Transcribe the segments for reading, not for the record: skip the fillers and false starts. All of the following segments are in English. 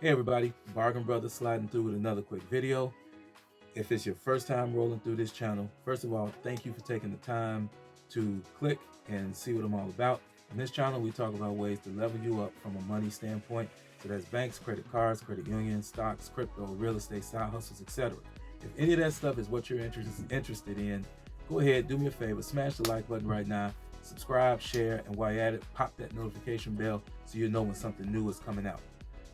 Hey everybody, Bargain Brothers sliding through with another quick video. If it's your first time rolling through this channel, first of all, thank you for taking the time to click and see what I'm all about. In this channel, we talk about ways to level you up from a money standpoint. So that's banks, credit cards, credit unions, stocks, crypto, real estate, side hustles, etc. If any of that stuff is what you're interested in, go ahead, do me a favor, smash the like button right now, subscribe, share, and while you're at it, pop that notification bell so you know when something new is coming out.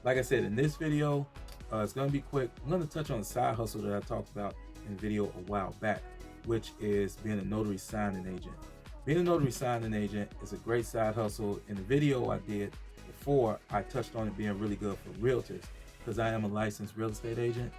Like I said, in this video, it's going to be quick. I'm going to touch on a side hustle that I talked about in a video a while back, which is being a notary signing agent. Being a notary signing agent is a great side hustle. In the video I did before, I touched on it being really good for realtors because I am a licensed real estate agent,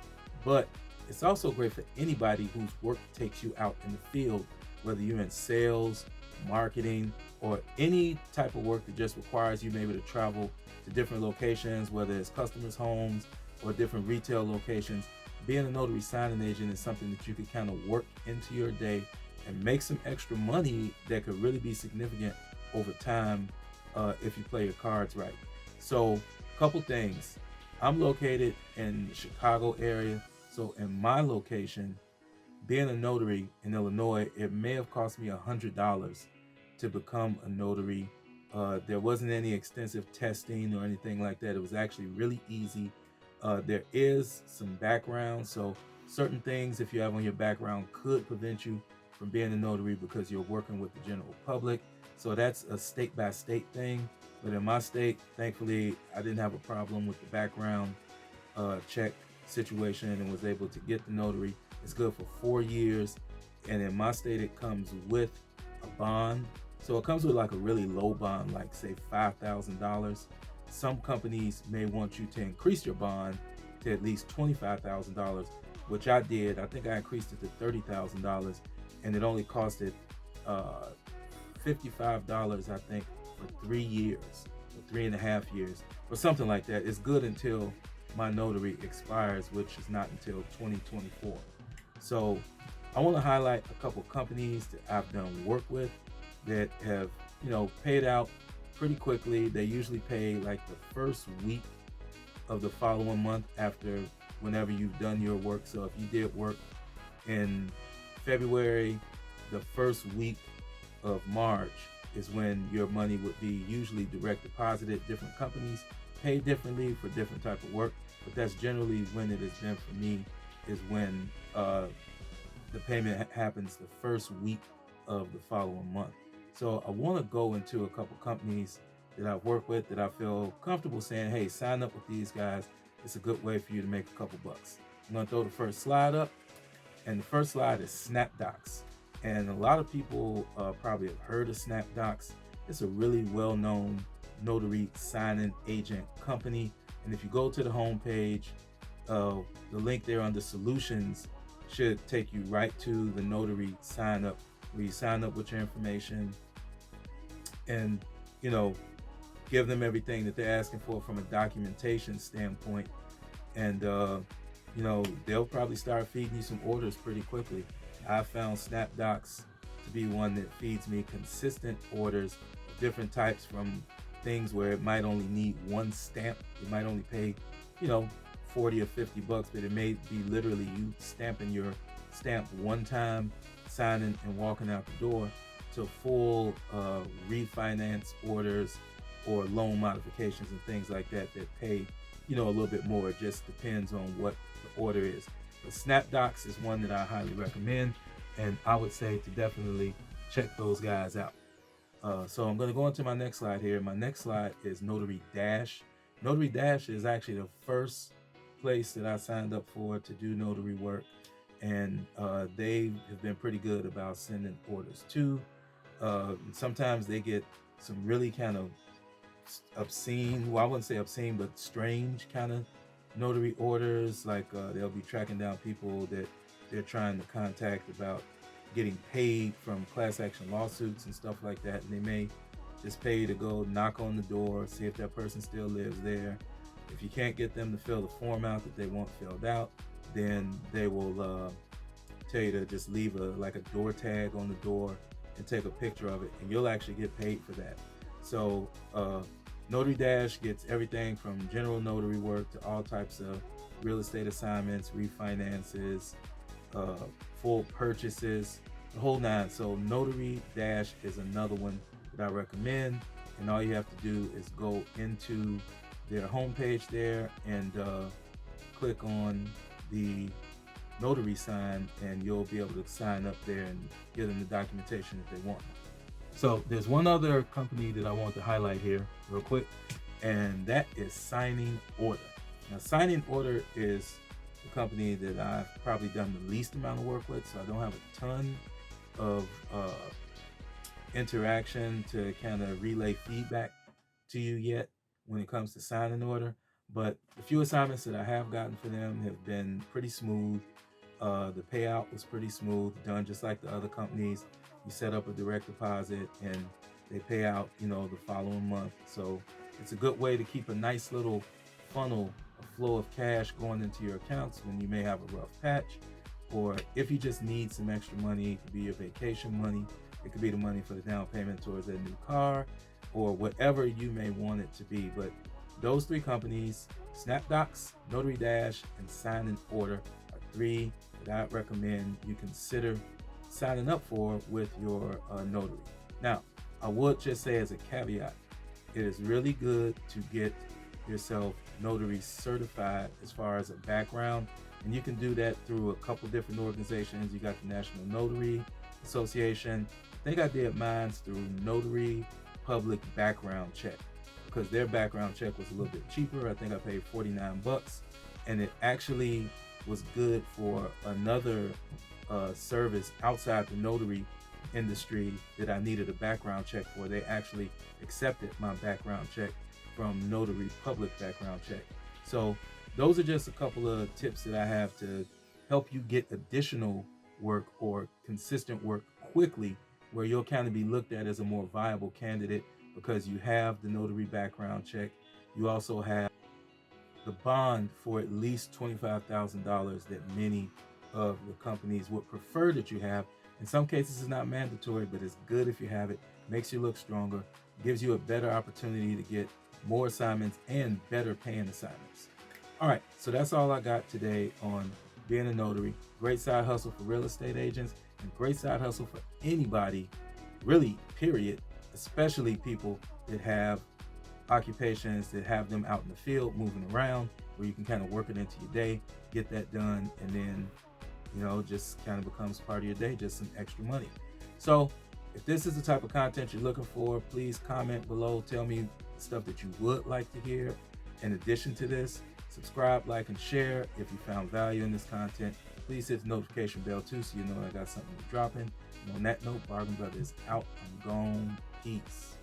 but it's also great for anybody whose work takes you out in the field, whether you're in sales, marketing, or any type of work that just requires you maybe to travel to different locations, whether it's customers' homes or different retail locations. Being a notary signing agent is something that you could kind of work into your day and make some extra money that could really be significant over time if you play your cards right. So, a couple things. I'm located in the Chicago area, so in my location, being a notary in Illinois, it may have cost me $100 to become a notary. There wasn't any extensive testing or anything like that. It was actually really easy. There is some background, so certain things, if you have on your background, could prevent you from being a notary because you're working with the general public. So that's a state-by-state thing. But in my state, thankfully, I didn't have a problem with the background check situation and was able to get the notary. It's good for 4 years, and in my state, it comes with a bond. So it comes with like a really low bond, like say $5,000. Some companies may want you to increase your bond to at least $25,000, which I did. I think I increased it to $30,000, and it only costed $55, I think, for 3 years, or 3.5 years, or something like that. It's good until my notary expires, which is not until 2024. So I want to highlight a couple companies that I've done work with that have, paid out pretty quickly. They usually pay like the first week of the following month after whenever you've done your work. So if you did work in February, the first week of March is when your money would be usually direct deposited. Different companies pay differently for different type of work, but that's generally when it has been for me, is when the payment happens the first week of the following month. So I want to go into a couple companies that I've worked with that I feel comfortable saying, hey, sign up with these guys. It's a good way for you to make a couple bucks. I'm going to throw the first slide up, and the first slide is SnapDocs. And a lot of people probably have heard of SnapDocs. It's a really well-known notary signing agent company. And if you go to the homepage, the link there under solutions should take you right to the notary sign up, where you sign up with your information and give them everything that they're asking for from a documentation standpoint, and they'll probably start feeding you some orders pretty quickly. I found SnapDocs to be one that feeds me consistent orders of different types, from things where it might only need one stamp. You might only pay 40 or 50 bucks, but it may be literally you stamping your stamp one time, signing and walking out the door, to full refinance orders or loan modifications and things like that that pay a little bit more. It just depends on what the order is. But SnapDocs is one that I highly recommend, and I would say to definitely check those guys out. So I'm going to go into my next slide here. My next slide is Notary Dash. Notary Dash is actually the first place that I signed up for to do notary work, and they have been pretty good about sending orders to. Sometimes they get some really kind of obscene, well, I wouldn't say obscene, but strange kind of notary orders. Like they'll be tracking down people that they're trying to contact about getting paid from class action lawsuits and stuff like that, and they may just pay you to go knock on the door, see if that person still lives there. If you can't get them to fill the form out that they want filled out, then they will tell you to just leave a door tag on the door and take a picture of it, and you'll actually get paid for that. So Notary Dash gets everything from general notary work to all types of real estate assignments, refinances, full purchases, the whole nine. So Notary Dash is another one that I recommend. And all you have to do is go into their homepage there and click on the notary sign, and you'll be able to sign up there and get them the documentation that they want. So there's one other company that I want to highlight here real quick, and that is Signing Order. Now, Signing Order is the company that I've probably done the least amount of work with, so I don't have a ton of interaction to kind of relay feedback to you yet when it comes to Signing Order. But the few assignments that I have gotten for them have been pretty smooth. The payout was pretty smooth, done just like the other companies. You set up a direct deposit and they pay out, the following month. So it's a good way to keep a nice little funnel, a flow of cash going into your accounts when you may have a rough patch, or if you just need some extra money. It could be your vacation money, it could be the money for the down payment towards that new car, or whatever you may want it to be. But those three companies, SnapDocs, Notary Dash, and Signing Order, are three that I recommend you consider signing up for with your notary. Now, I would just say as a caveat, it is really good to get yourself notary certified as far as a background, and you can do that through a couple different organizations. You got the National Notary Association. I think I did mine through Notary Public Background Check, because their background check was a little bit cheaper. I think I paid $49, and it actually was good for another service outside the notary industry that I needed a background check for. They actually accepted my background check from Notary Public Background Check. So those are just a couple of tips that I have to help you get additional work or consistent work quickly, where you'll kind of be looked at as a more viable candidate because you have the notary background check. You also have the bond for at least $25,000 that many of the companies would prefer that you have. In some cases, it's not mandatory, but it's good if you have it. Makes you look stronger, gives you a better opportunity to get more assignments and better paying assignments. All right, so that's all I got today on being a notary. Great side hustle for real estate agents, and great side hustle for anybody, really, period, especially people that have occupations that have them out in the field moving around, where you can kind of work it into your day, get that done, and then just kind of becomes part of your day, just some extra money. So if this is the type of content you're looking for, please comment below. Tell me stuff that you would like to hear in addition to this. Subscribe, like, and share if you found value in this content. Please hit the notification bell too, so you know I got something dropping. And on that note, Bargain Brother is out. I'm gone. Peace.